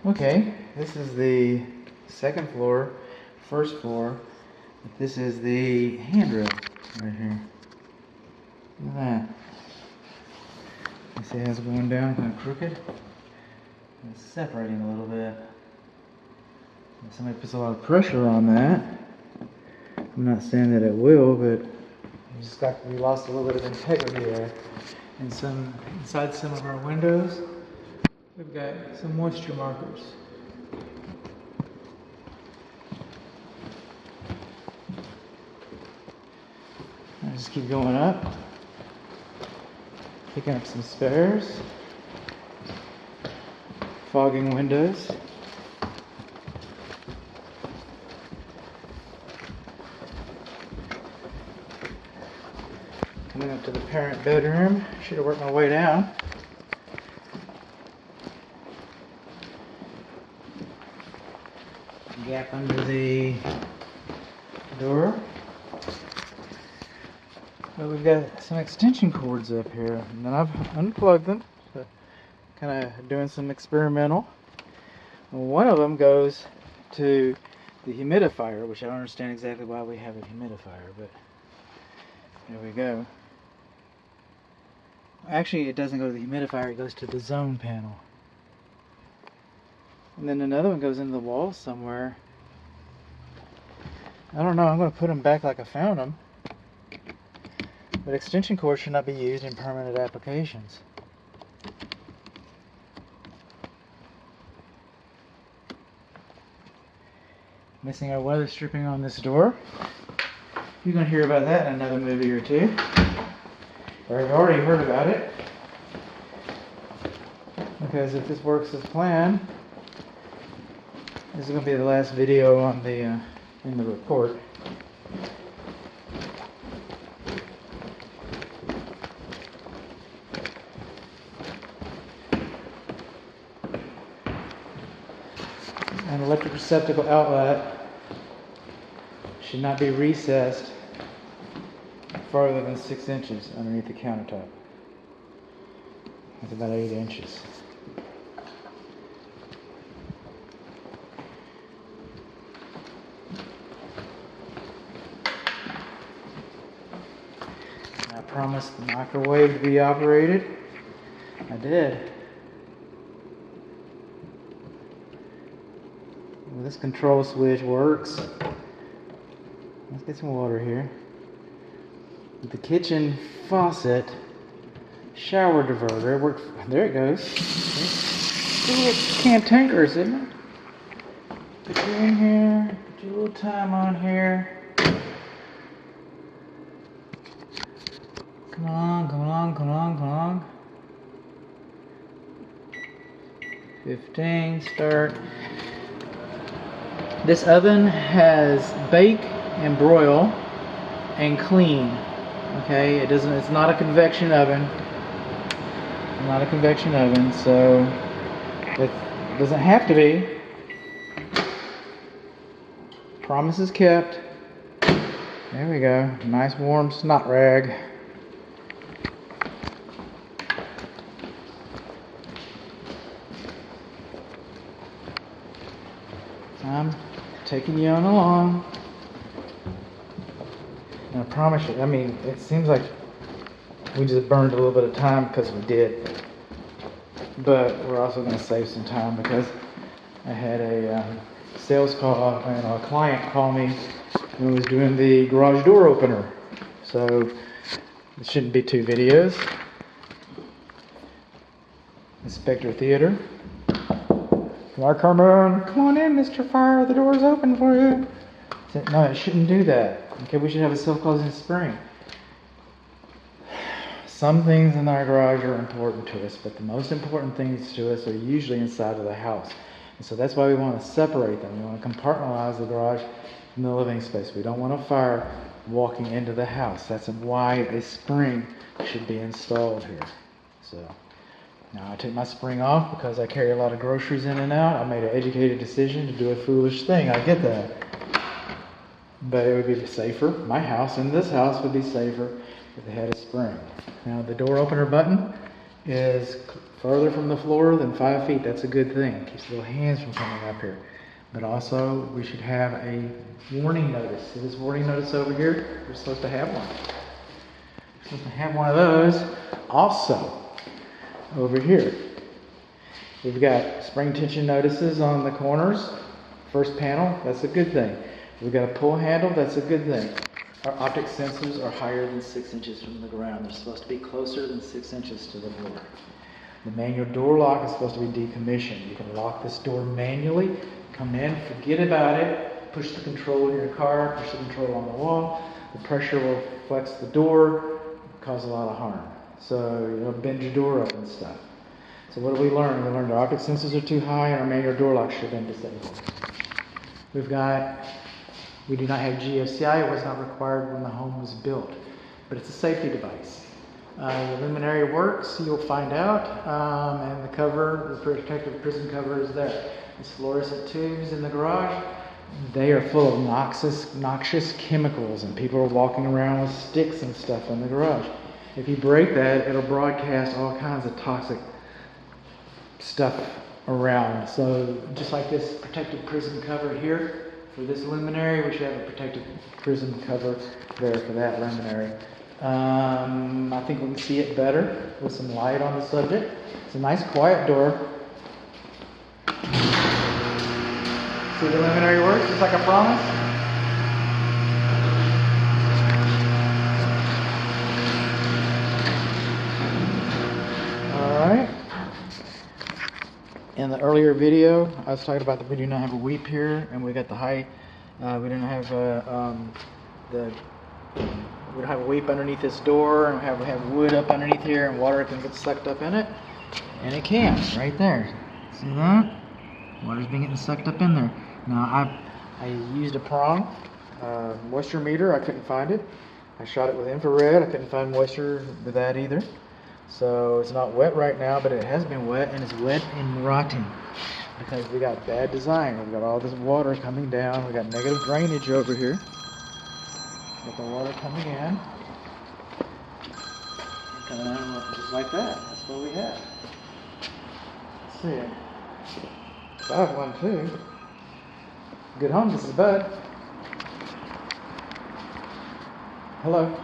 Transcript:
Okay, this is the second floor, first floor. This is the handrail right here. Look at that. You see how it's going down kind of crooked? It's separating a little bit. If somebody puts a lot of pressure on that, I'm not saying that it will, but we lost a little bit of integrity there. And inside some of our windows, we've got some moisture markers. I just keep going up, picking up some spares, fogging windows. Coming up to the parent bedroom. Should have worked my way down. Gap under the door. But we've got some extension cords up here, and then I've unplugged them, so kind of doing some experimental. One of them goes to the humidifier, which I don't understand exactly why we have a humidifier, but there we go. Actually, it doesn't go to the humidifier, it goes to the zone panel. And then another one goes into the wall somewhere. I don't know, I'm going to put them back like I found them. But extension cords should not be used in permanent applications. Missing our weather stripping on this door. You're going to hear about that in another movie or two. Or you've already heard about it. Because if this works as planned, this is going to be the last video on the in the report. An electric receptacle outlet should not be recessed farther than 6 inches underneath the countertop. That's about 8 inches. I promised the microwave to be operated. I did. Well, this control switch works. Let's get some water here. The kitchen faucet shower diverter worked. There it goes. It's a little cantankerous, isn't it? Put you in here. Put your little time on here. Come on, come along, come along, come along. 15, start. This oven has bake and broil and clean. Okay, it's not a convection oven. Not a convection oven, so it doesn't have to be. Promise is kept. There we go. Nice warm snot rag. I'm taking you on along. And I promise you, I mean, it seems like we just burned a little bit of time because we did. But we're also going to save some time because I had a sales call and a client call me who was doing the garage door opener. So it shouldn't be 2 videos. Inspector Theater. Come on in, Mr. Fire, the door's open for you. I said, no, it shouldn't do that. Okay, we should have a self-closing spring. Some things in our garage are important to us, but the most important things to us are usually inside of the house. And so that's why we want to separate them. We want to compartmentalize the garage from the living space. We don't want a fire walking into the house. That's why a spring should be installed here. So now I took my spring off because I carry a lot of groceries in and out. I made an educated decision to do a foolish thing. I get that. But it would be safer. My house and this house would be safer if they had a spring. Now the door opener button is further from the floor than 5 feet. That's a good thing. Keeps little hands from coming up here. But also, we should have a warning notice. See this warning notice over here? We're supposed to have one. We're supposed to have one of those. Also, over here, we've got spring tension notices on the corners. First panel, that's a good thing. We've got a pull handle, that's a good thing. Our optic sensors are higher than 6 inches from the ground. They're supposed to be closer than 6 inches to the floor. The manual door lock is supposed to be decommissioned. You can lock this door manually, come in, forget about it, push the control in your car, push the control on the wall. The pressure will flex the door, cause a lot of harm. So bend your door up and stuff. So what did we learn? We learned our optic sensors are too high and our manual door lock should have been disabled. We do not have GFCI. It was not required when the home was built, but it's a safety device. The luminary works, you'll find out, and the cover, the protective prison cover is there. These fluorescent tubes in the garage, they are full of noxious chemicals, and people are walking around with sticks and stuff in the garage. If you break that, it'll broadcast all kinds of toxic stuff around. So just like this protective prison cover here, for this luminary, we should have a protective prison cover there for that luminary. I think we can see it better with some light on the subject. It's a nice quiet door. See the luminary works just like I promised? Alright. In the earlier video, I was talking about that we do not have a weep here, and we got the height. We didn't have we don't have a weep underneath this door, and we have wood up underneath here, and water can get sucked up in it, and it can right there. See that? Water's been getting sucked up in there. Now I used a prong moisture meter. I couldn't find it. I shot it with infrared. I couldn't find moisture with that either. So it's not wet right now, but it has been wet, and it's wet and rotting because we got bad design. We've got all this water coming down. We got negative drainage over here. Got the water coming in. Coming out just like that. That's what we have. Let's see. I have one too. Good home, this is Bud. Hello.